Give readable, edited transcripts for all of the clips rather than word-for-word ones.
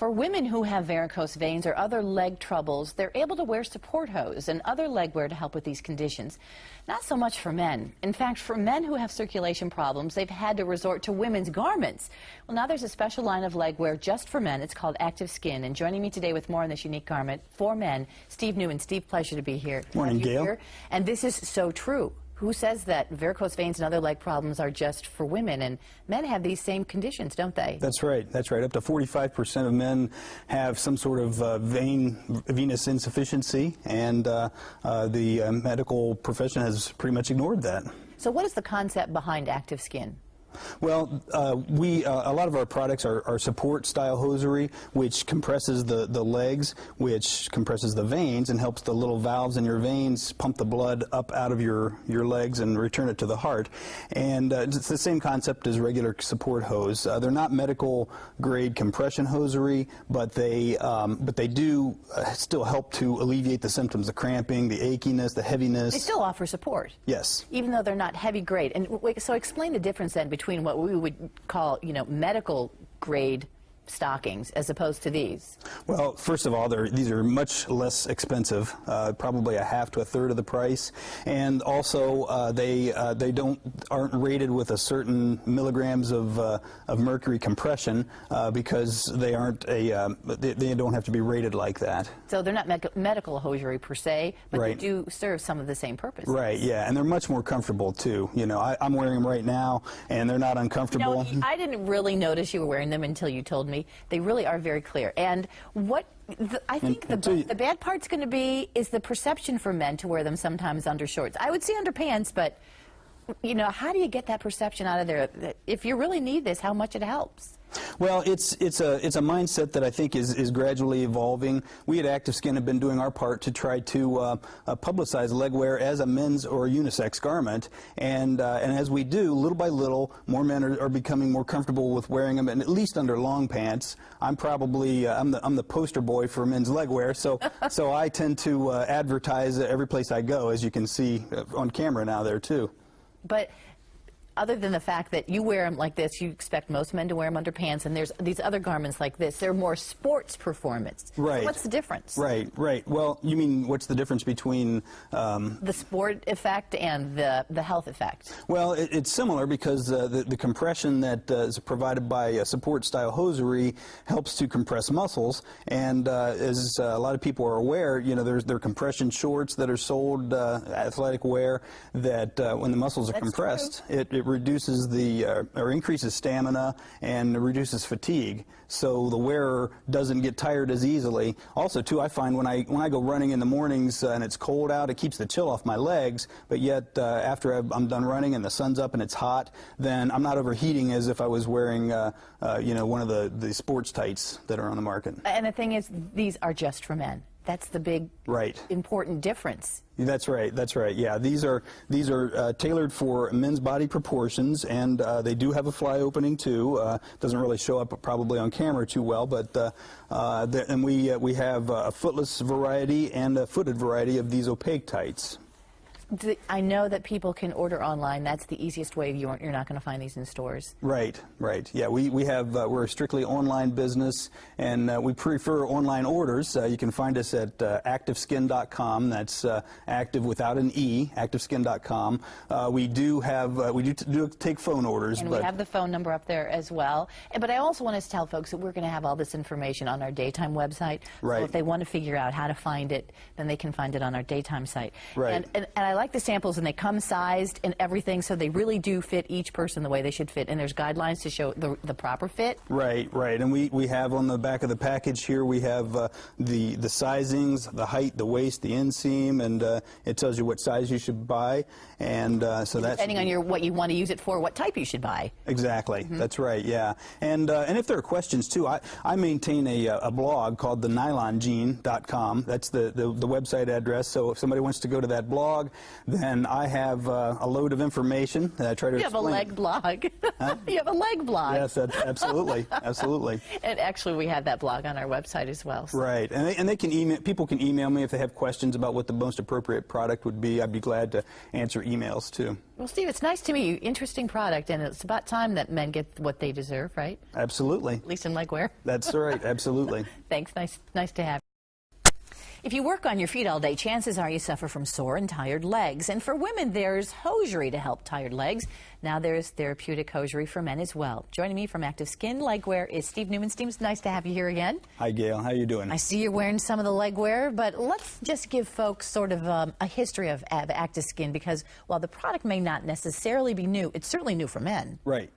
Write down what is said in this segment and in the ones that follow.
For women who have varicose veins or other leg troubles, they're able to wear support hose and other leg wear to help with these conditions. Not so much for men. In fact, for men who have circulation problems, they've had to resort to women's garments. Well, now there's a special line of leg wear just for men. It's called Active Skin. And joining me today with more on this unique garment for men, Steve Newman. Steve, pleasure to be here. Morning, Gail. Here. And this is so true. Who says that varicose veins and other leg problems are just for women? And men have these same conditions, don't they? That's right. That's right. Up to 45% of men have some sort of venous insufficiency, and the medical profession has pretty much ignored that. So what is the concept behind Active Skin? Well, a lot of our products are support-style hosiery, which compresses the legs, which compresses the veins, and helps the little valves in your veins pump the blood up out of your legs and return it to the heart. And it's the same concept as regular support hose. They're not medical-grade compression hosiery, but they do still help to alleviate the symptoms, the cramping, the achiness, the heaviness. They still offer support. Yes. Even though they're not heavy-grade. And so explain the difference then between what we would call, medical grade stockings as opposed to these? Well, first of all, these are much less expensive, probably a half to a third of the price, and also they aren't rated with a certain milligrams of mercury compression because they aren't they don't have to be rated like that. So they're not medical hosiery per se, but right. They do serve some of the same purposes. Right. Yeah, and they're much more comfortable too. I'm wearing them right now, and they're not uncomfortable. I didn't really notice you were wearing them until you told me. They really are very clear. And what I think the bad part's going to be is the perception for men to wear them sometimes under shorts. I would say underpants, but how do you get that perception out of there? If you really need this, how much it helps? Well, it's a mindset that I think is gradually evolving. We at Active Skin have been doing our part to try to publicize leg wear as a men's or unisex garment, and as we do, little by little, more men are becoming more comfortable with wearing them, and at least under long pants. I'm probably I'm the poster boy for men's leg wear, so I tend to advertise every place I go, as you can see on camera now there too. But other than the fact that you wear them like this, you expect most men to wear them under pants, and there's these other garments like this. They're more sports performance. Right. So what's the difference? Right, right. Well, you mean what's the difference between the sport effect and the health effect? Well, it's similar because the compression that is provided by support-style hosiery helps to compress muscles, and as a lot of people are aware, there are compression shorts that are sold, athletic wear, that when the muscles are compressed, it reduces or increases stamina and reduces fatigue, so the wearer doesn't get tired as easily. Also, too, I find when I go running in the mornings and it's cold out, it keeps the chill off my legs, but yet after I'm done running and the sun's up and it's hot, then I'm not overheating as if I was wearing one of the sports tights that are on the market. And the thing is, these are just for men. That's the big, important difference. That's right. That's right. Yeah, these are tailored for men's body proportions, and they do have a fly opening too. Doesn't really show up probably on camera too well, but and we have a footless variety and a footed variety of these opaque tights. I know that people can order online. That's the easiest way. You're not going to find these in stores. Right, right. Yeah, we're a strictly online business, and we prefer online orders. You can find us at ACTIVSKIN.com. That's active without an E, ACTIVSKIN.com. We do take phone orders. And we have the phone number up there as well. But I also want to tell folks that we're going to have all this information on our daytime website. Right. So if they want to figure out how to find it, then they can find it on our daytime site. Right. And I like the samples, and they come sized and everything, so they really do fit each person the way they should fit, and there's guidelines to show the proper fit. Right, right. And we have on the back of the package here, we have the sizings, the height, the waist, the inseam, and it tells you what size you should buy, and so that's depending on what you want to use it for, what type you should buy. Exactly. That's right. Yeah. And if there are questions too, I maintain a blog called the nylongene.com. That's the website address. So if somebody wants to go to that blog, then I have a load of information that I try to You explain. have a leg blog. Huh? You have a leg blog. Yes, absolutely, absolutely. And actually, we have that blog on our website as well. So. Right, and they can email. People can email me if they have questions about what the most appropriate product would be. I'd be glad to answer emails too. Well, Steve, it's nice to meet you. Interesting product, and it's about time that men get what they deserve, right? Absolutely. At least in legwear. That's right. Absolutely. Thanks. Nice to have you. If you work on your feet all day, chances are you suffer from sore and tired legs. And for women, there's hosiery to help tired legs. Now there's therapeutic hosiery for men as well. Joining me from ACTIVSKIN Legwear is Steve Newman. Steve, it's nice to have you here again. Hi, Gail. How you doing? I see you're wearing some of the legwear, but let's just give folks sort of a history of ACTIVSKIN, because while the product may not necessarily be new, it's certainly new for men. Right.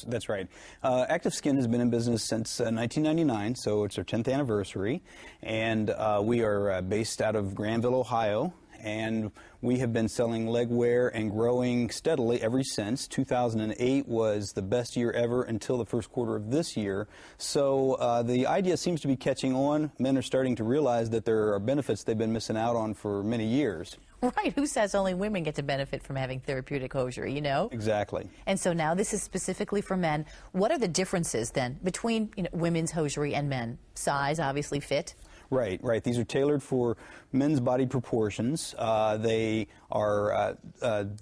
That's right. ACTIVSKIN has been in business since 1999, so it's our 10th anniversary, and we are based out of Granville, Ohio, and we have been selling legwear and growing steadily ever since. 2008 was the best year ever until the first quarter of this year. So the idea seems to be catching on. Men are starting to realize that there are benefits they've been missing out on for many years. Right. Who says only women get to benefit from having therapeutic hosiery, you know? Exactly. And so now this is specifically for men. What are the differences then between women's hosiery and men? Size, obviously, fit? Right, right. These are tailored for men's body proportions. They are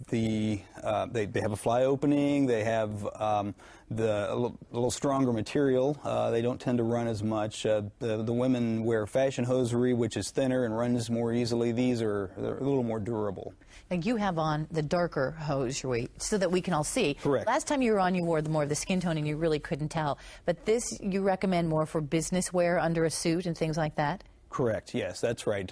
they have a fly opening. They have a little stronger material. They don't tend to run as much. The women wear fashion hosiery, which is thinner and runs more easily. They're a little more durable. Now you have on the darker hosiery so that we can all see. Correct. Last time you were on, you wore more of the skin tone and you really couldn't tell. But this you recommend more for business wear under a suit and things like that? Correct. Yes, that's right.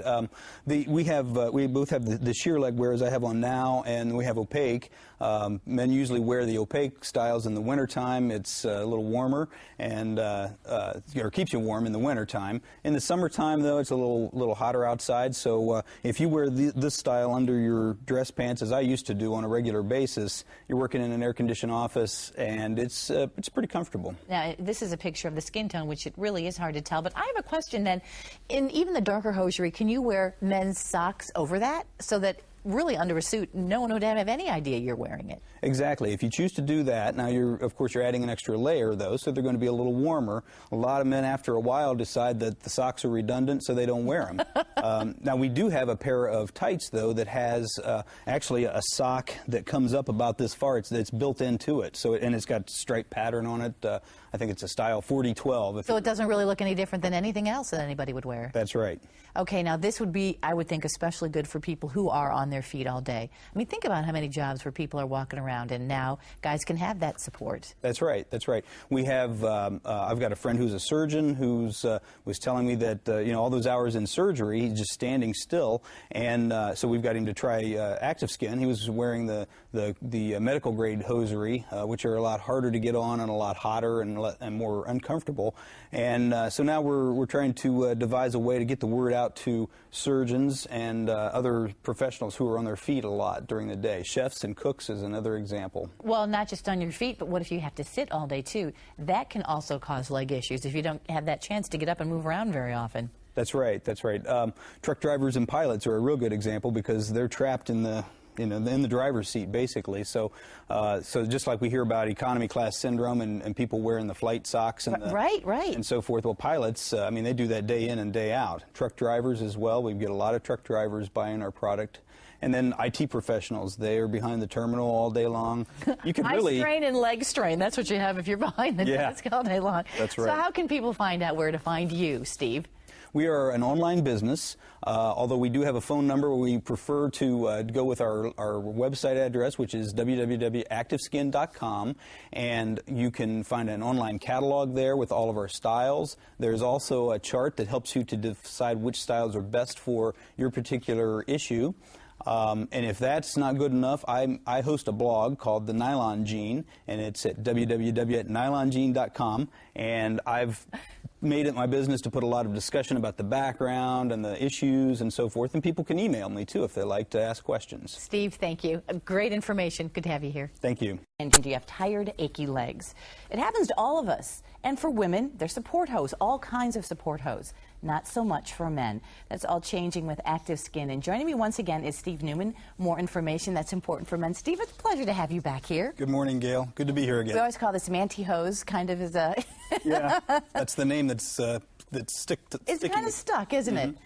We both have the sheer leg wear as I have on now, and we have opaque. Men usually wear the opaque styles in the wintertime. It's a little warmer and or keeps you warm in the wintertime. In the summertime, though, it's a little hotter outside. So if you wear this style under your dress pants, as I used to do on a regular basis, you're working in an air-conditioned office, and it's pretty comfortable. Now, this is a picture of the skin tone, which it really is hard to tell. But I have a question then. In even the darker hosiery, can you wear men's socks over that so that really under a suit, no one would have any idea you're wearing it? Exactly. If you choose to do that, now of course you're adding an extra layer though, so they're going to be a little warmer. A lot of men after a while decide that the socks are redundant, so they don't wear them. Now we do have a pair of tights though that has actually a sock that comes up about this far. It's built into it, so and it's got stripe pattern on it. I think it's a style 4012. So it doesn't really look any different than anything else that anybody would wear. That's right. Okay, now this would be, I would think, especially good for people who are on their feet all day. I mean, think about how many jobs where people are walking around, and now guys can have that support. That's right. That's right. We have. I've got a friend who's a surgeon who's was telling me that all those hours in surgery, he's just standing still, and so we've got him to try ACTIVSKIN. He was wearing the medical grade hosiery, which are a lot harder to get on and a lot hotter and more uncomfortable. And so now we're trying to devise a way to get the word out to surgeons and other professionals who are on their feet a lot during the day. Chefs and cooks is another example. Well, not just on your feet, but what if you have to sit all day too? That can also cause leg issues if you don't have that chance to get up and move around very often. That's right. That's right. Truck drivers and pilots are a real good example because they're trapped in the in the driver's seat, basically. So just like we hear about economy class syndrome and people wearing the flight socks and right, and so forth. Well, pilots, I mean, they do that day in and day out. Truck drivers as well. We get a lot of truck drivers buying our product. And then IT professionals, they are behind the terminal all day long. You can really... Eye strain and leg strain, that's what you have if you're behind the desk all day long. That's right. So how can people find out where to find you, Steve? We are an online business, although we do have a phone number. We prefer to go with our website address, which is www.activskin.com, and you can find an online catalog there with all of our styles. There's also a chart that helps you to decide which styles are best for your particular issue. And if that's not good enough, I host a blog called The Nylon Gene, and it's at www.nylongene.com, and I've made it my business to put a lot of discussion about the background and the issues and so forth, and people can email me too if they like to ask questions. Steve, thank you. Great information. Good to have you here. Thank you. Do you have tired, achy legs? It happens to all of us. And for women, there's support hose, all kinds of support hose. Not so much for men. That's all changing with Active Skin. And joining me once again is Steve Newman. More information that's important for men. Steve, it's a pleasure to have you back here. Good morning, Gail. Good to be here again. We always call this pantyhose, kind of as a... Yeah, that's the name that's It's kind of stuck, isn't it?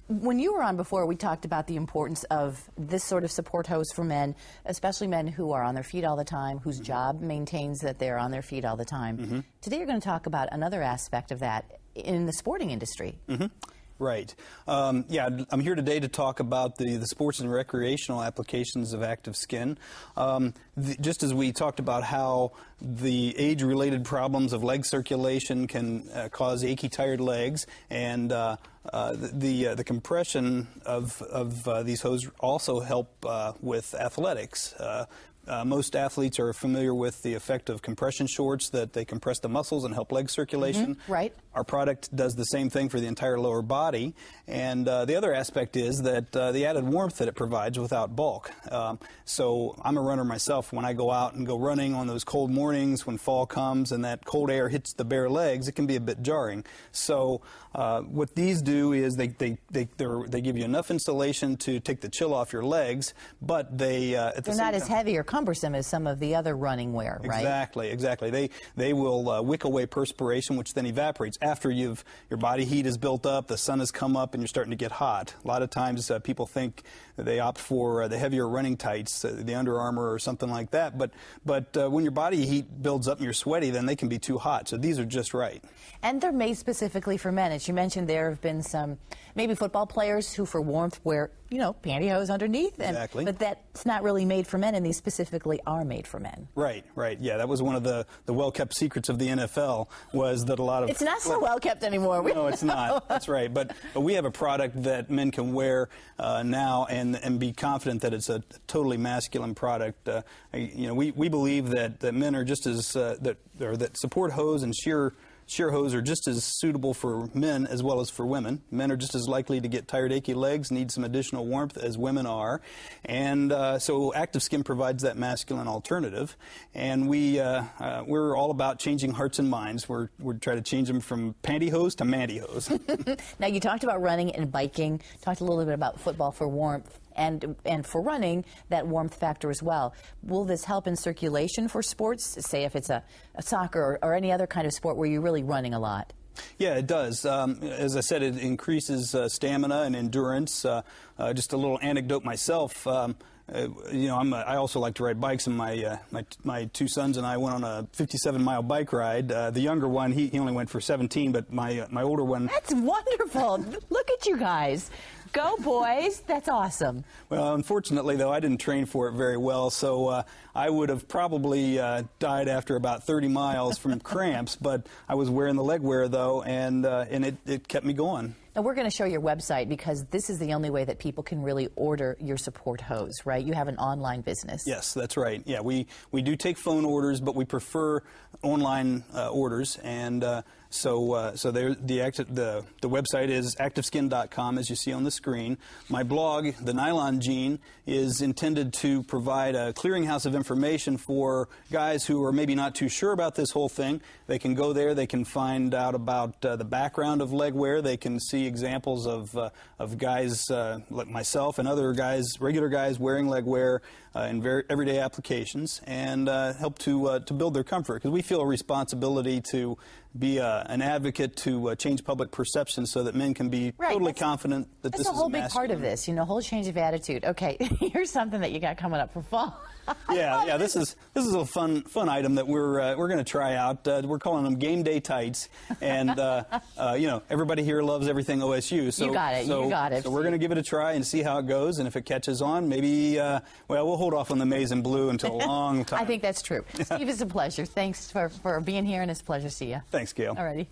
When you were on before, we talked about the importance of this sort of support hose for men, especially men who are on their feet all the time, whose job maintains that they're on their feet all the time. Today you're going to talk about another aspect of that in the sporting industry. Right. Yeah, I'm here today to talk about the sports and recreational applications of Active Skin. Just as we talked about how the age-related problems of leg circulation can cause achy, tired legs, and the compression of these hoses also help with athletics. Most athletes are familiar with the effect of compression shorts, that they compress the muscles and help leg circulation. Right. Our product does the same thing for the entire lower body. And the other aspect is that the added warmth that it provides without bulk. So I'm a runner myself. When I go out and go running on those cold mornings when fall comes and that cold air hits the bare legs, it can be a bit jarring. So what these do is they give you enough insulation to take the chill off your legs, but they're not as heavy or cumbersome as some of the other running wear, right? Exactly. They will wick away perspiration, which then evaporates after your body heat is built up, the sun has come up, and you're starting to get hot. A lot of times people think that they opt for the heavier running tights, the Under Armour or something like that. But when your body heat builds up and you're sweaty, then they can be too hot. So these are just right. And they're made specifically for men. As you mentioned, there have been some maybe football players who, for warmth, wear pantyhose underneath. Exactly. But that's not really made for men, and these specifically are made for men. Right. Yeah, that was one of the well-kept secrets of the NFL, was that a lot of... It's not so well-kept anymore. No, it's not. That's right. But we have a product that men can wear now and be confident that it's a totally masculine product. We believe that men are just as... that support hose and sheer hose are just as suitable for men as well as for women. Men are just as likely to get tired, achy legs, need some additional warmth as women are. And so Active Skin provides that masculine alternative. And we're all about changing hearts and minds. We're trying to change them from pantyhose to mantyhose. Now, you talked about running and biking, talked a little bit about football for warmth. And for running, that warmth factor as well. Will this help in circulation for sports, say if it's a soccer or any other kind of sport where you're really running a lot? Yeah, it does. As I said, it increases stamina and endurance. Just a little anecdote myself. I also like to ride bikes, and my two sons and I went on a 57-mile bike ride. The younger one, he only went for 17, but my older one... That's wonderful. Look at you guys. Go, boys. That's awesome. Well, unfortunately, though, I didn't train for it very well, so I would have probably died after about 30 miles from cramps, but I was wearing the legwear, though, and it kept me going. Now, we're going to show your website, because this is the only way that people can really order your support hose, right? You have an online business. Yes, that's right. Yeah, we do take phone orders, but we prefer online orders, and so the website is activeskin.com, as you see on the screen. My blog, The Nylon Gene, is intended to provide a clearinghouse of information for guys who are maybe not too sure about this whole thing. They can go there, they can find out about the background of legwear, they can see examples of guys like myself and other guys, regular guys wearing legwear in everyday applications, and help to build their comfort, because we feel a responsibility to be an advocate to change public perception so that men can be totally confident that this is a whole big masculine. part of this, whole change of attitude. Okay, here's something that you got coming up for fall. Yeah, this is a fun item that we're going to try out. We're calling them game day tights, and everybody here loves everything OSU. So you got it. So we're going to give it a try and see how it goes, and if it catches on, maybe we'll hold off on the maize and blue until a long time. I think that's true. Steve, it's a pleasure. Thanks for being here, and it's a pleasure to see you. Thanks, Gail. Alrighty.